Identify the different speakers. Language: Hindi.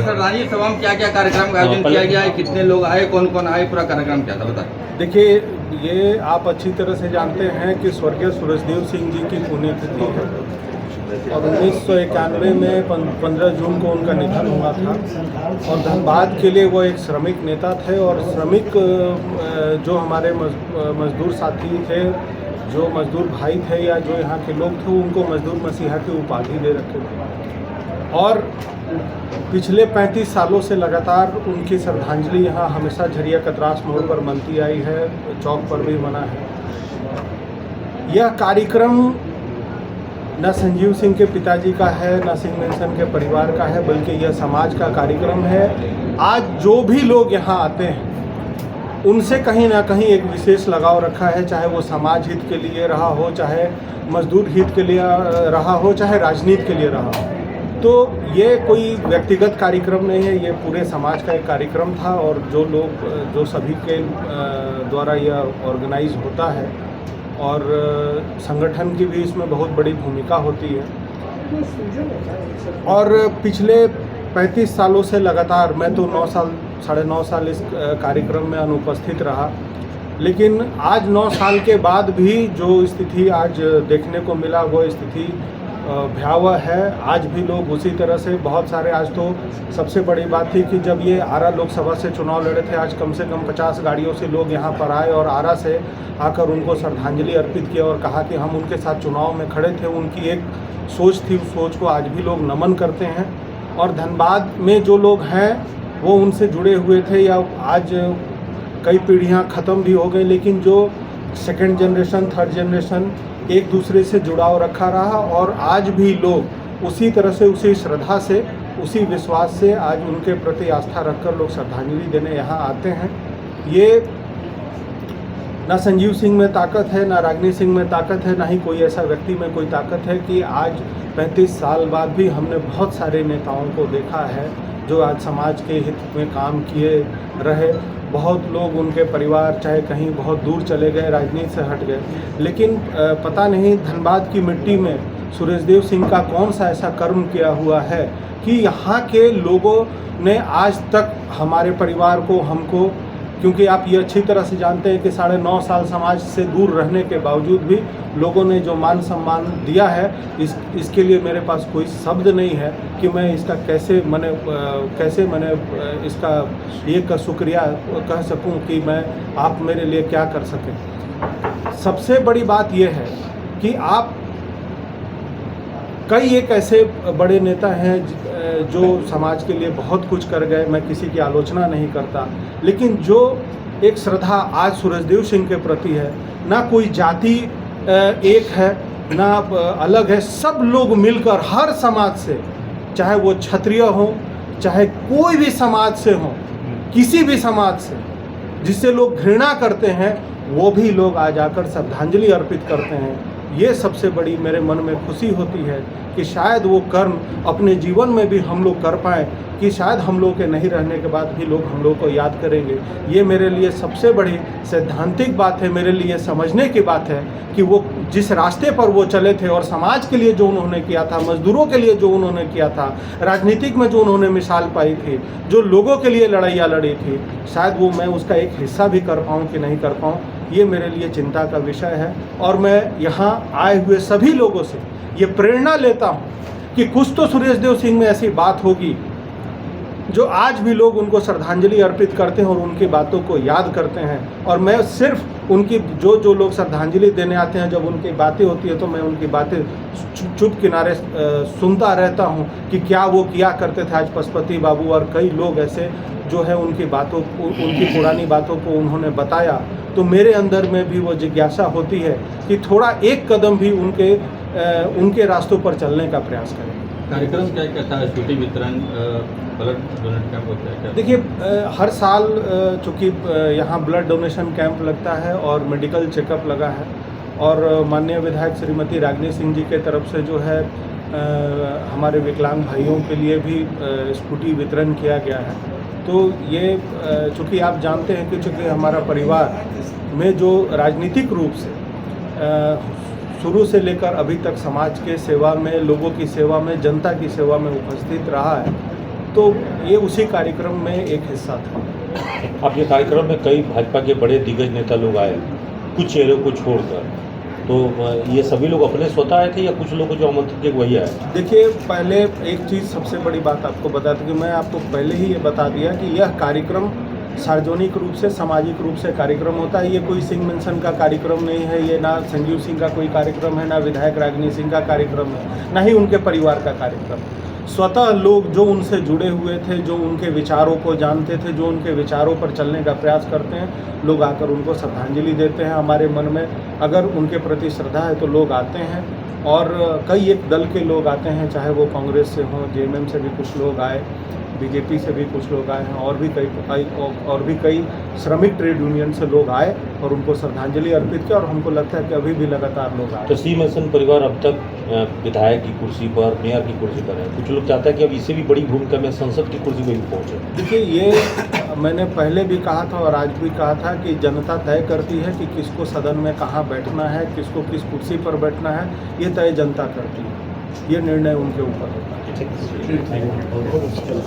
Speaker 1: श्रद्धांजलि सभा में क्या क्या कार्यक्रम का आयोजन किया गया है, कितने लोग आए, कौन कौन आए, पूरा कार्यक्रम क्या था बताइए।
Speaker 2: देखिए, ये आप अच्छी तरह से जानते हैं कि स्वर्गीय सूरजदेव सिंह जी की पुण्यतिथि है और 1991 में 15 जून को उनका निधन हुआ था। और धनबाद के लिए वो एक श्रमिक नेता थे और श्रमिक जो हमारे मजदूर साथी थे, जो मजदूर भाई थे या जो यहाँ के लोग थे, उनको मजदूर मसीहा की उपाधि दे रखे थे। और पिछले 35 सालों से लगातार उनकी श्रद्धांजलि यहाँ हमेशा झरिया कतरास मोड़ पर बनती आई है, चौक पर भी बना है। यह कार्यक्रम न संजीव सिंह के पिताजी का है, न सिंह मेंसन के परिवार का है, बल्कि यह समाज का कार्यक्रम है। आज जो भी लोग यहाँ आते हैं उनसे कहीं ना कहीं एक विशेष लगाव रखा है, चाहे वो समाज हित के लिए रहा हो, चाहे मजदूर हित के लिए रहा हो, चाहे राजनीति के लिए रहा हो। तो ये कोई व्यक्तिगत कार्यक्रम नहीं है, ये पूरे समाज का एक कार्यक्रम था और जो सभी के द्वारा यह ऑर्गेनाइज होता है और संगठन की भी इसमें बहुत बड़ी भूमिका होती है। और पिछले 35 सालों से लगातार, मैं तो 9 साल इस कार्यक्रम में अनुपस्थित रहा, लेकिन आज 9 साल के बाद भी जो स्थिति आज देखने को मिला वो स्थिति भयावह है। आज भी लोग उसी तरह से, बहुत सारे, आज तो सबसे बड़ी बात थी कि जब ये आरा लोकसभा से चुनाव लड़े थे, आज कम से कम 50 गाड़ियों से लोग यहाँ पर आए और आरा से आकर उनको श्रद्धांजलि अर्पित किया और कहा कि हम उनके साथ चुनाव में खड़े थे। उनकी एक सोच थी, उस सोच को आज भी लोग नमन करते हैं। और धनबाद में जो लोग हैं वो उनसे जुड़े हुए थे, या आज कई पीढ़ियाँ ख़त्म भी हो गई, लेकिन जो सेकेंड जनरेशन, थर्ड जनरेशन एक दूसरे से जुड़ाव रखा रहा और आज भी लोग उसी तरह से, उसी श्रद्धा से, उसी विश्वास से आज उनके प्रति आस्था रखकर लोग श्रद्धांजलि देने यहाँ आते हैं। ये ना संजीव सिंह में ताकत है, ना रागिनी सिंह में ताकत है, ना ही कोई ऐसा व्यक्ति में कोई ताकत है कि आज 35 साल बाद भी हमने बहुत सारे नेताओं को देखा है जो आज समाज के हित में काम किए रहे। बहुत लोग, उनके परिवार चाहे कहीं बहुत दूर चले गए, राजनीति से हट गए, लेकिन पता नहीं धनबाद की मिट्टी में सूरजदेव सिंह का कौन सा ऐसा कर्म किया हुआ है कि यहाँ के लोगों ने आज तक हमारे परिवार को, हमको, क्योंकि आप ये अच्छी तरह से जानते हैं कि 9.5 साल समाज से दूर रहने के बावजूद भी लोगों ने जो मान सम्मान दिया है, इसके लिए मेरे पास कोई शब्द नहीं है कि मैं इसका कैसे मैंने इसका ये का शुक्रिया कह सकूं कि मैं आप मेरे लिए क्या कर सकें। सबसे बड़ी बात यह है कि आप कई एक ऐसे बड़े नेता हैं जो समाज के लिए बहुत कुछ कर गए, मैं किसी की आलोचना नहीं करता, लेकिन जो एक श्रद्धा आज सूरजदेव सिंह के प्रति है, ना कोई जाति एक है ना अलग है, सब लोग मिलकर हर समाज से, चाहे वो क्षत्रिय हो, चाहे कोई भी समाज से हो, किसी भी समाज से जिससे लोग घृणा करते हैं, वो भी लोग आज आकर श्रद्धांजलि अर्पित करते हैं। ये सबसे बड़ी मेरे मन में खुशी होती है कि शायद वो कर्म अपने जीवन में भी हम लोग कर पाएँ, कि शायद हम लोग के नहीं रहने के बाद भी लोग हम लोग को याद करेंगे। ये मेरे लिए सबसे बड़ी सैद्धांतिक बात है, मेरे लिए समझने की बात है कि वो जिस रास्ते पर वो चले थे और समाज के लिए जो उन्होंने किया था, मजदूरों के लिए जो उन्होंने किया था, राजनीतिक में जो उन्होंने मिसाल पाई थी, जो लोगों के लिए लड़ाइयाँ लड़ी थी, शायद वो मैं उसका एक हिस्सा भी कर पाऊँ कि नहीं कर पाऊँ, ये मेरे लिए चिंता का विषय है। और मैं यहाँ आए हुए सभी लोगों से ये प्रेरणा लेता हूँ कि कुछ तो सूरजदेव सिंह में ऐसी बात होगी जो आज भी लोग उनको श्रद्धांजलि अर्पित करते हैं और उनकी बातों को याद करते हैं। और मैं सिर्फ उनकी जो लोग श्रद्धांजलि देने आते हैं, जब उनकी बातें होती है तो मैं उनकी बातें चुप किनारे सुनता रहता हूं कि क्या वो किया करते थे। आज पशुपति बाबू और कई लोग ऐसे जो है उनकी बातों को, उनकी पुरानी बातों को उन्होंने बताया, तो मेरे अंदर में भी वो जिज्ञासा होती है कि थोड़ा एक कदम भी उनके रास्तों पर चलने का प्रयास करें।
Speaker 1: कार्यक्रम क्या क्या था? स्कूटी वितरण, ब्लड डोनेट कैंप होता है क्या?
Speaker 2: देखिए, हर साल चूँकि यहाँ ब्लड डोनेशन कैंप लगता है और मेडिकल चेकअप लगा है, और माननीय विधायक श्रीमती रागिनी सिंह जी के तरफ से जो है हमारे विकलांग भाइयों के लिए भी स्कूटी वितरण किया गया है। तो ये चूँकि आप जानते हैं कि चूँकि हमारा परिवार में जो राजनीतिक रूप से शुरू से लेकर अभी तक समाज के सेवा में, लोगों की सेवा में, जनता की सेवा में उपस्थित रहा है, तो ये उसी कार्यक्रम में एक हिस्सा था।
Speaker 3: अब ये कार्यक्रम में कई भाजपा के बड़े दिग्गज नेता लोग आए, कुछ चेहरों को छोड़कर, तो ये सभी लोग अपने स्वतः आए थे या कुछ लोग जो आमंत्रित थे वही आए?
Speaker 2: देखिए, पहले एक चीज़ सबसे बड़ी बात आपको बता दूं कि मैं आपको पहले ही ये बता दिया कि यह कार्यक्रम सार्वजनिक रूप से, सामाजिक रूप से कार्यक्रम होता है। ये कोई सिंह मेंशन का कार्यक्रम नहीं है, ये ना संजीव सिंह का कोई कार्यक्रम है, ना विधायक रागिनी सिंह का कार्यक्रम है, ना ही उनके परिवार का कार्यक्रम। स्वतः लोग जो उनसे जुड़े हुए थे, जो उनके विचारों को जानते थे, जो उनके विचारों पर चलने का प्रयास करते हैं, लोग आकर उनको श्रद्धांजलि देते हैं। हमारे मन में अगर उनके प्रति श्रद्धा है तो लोग आते हैं, और कई एक दल के लोग आते हैं, चाहे वो कांग्रेस से हों, जेएमएम से भी कुछ लोग आए, बीजेपी से भी कुछ लोग आए हैं, और भी कई श्रमिक ट्रेड यूनियन से लोग आए और उनको श्रद्धांजलि अर्पित किया। और हमको लगता है कि अभी भी लगातार लोग आए।
Speaker 3: तो सी मेंशन परिवार अब तक विधायक की कुर्सी पर, मेयर की कुर्सी पर है, कुछ लोग चाहते हैं कि अब इससे भी बड़ी भूमिका में संसद की कुर्सी पर भी पहुँचे।
Speaker 2: देखिए, ये मैंने पहले भी कहा था और आज भी कहा था कि जनता तय करती है कि किसको सदन में कहाँ बैठना है, किसको किस कुर्सी पर बैठना है, ये तय जनता करती है। ये निर्णय उनके ऊपर होता है।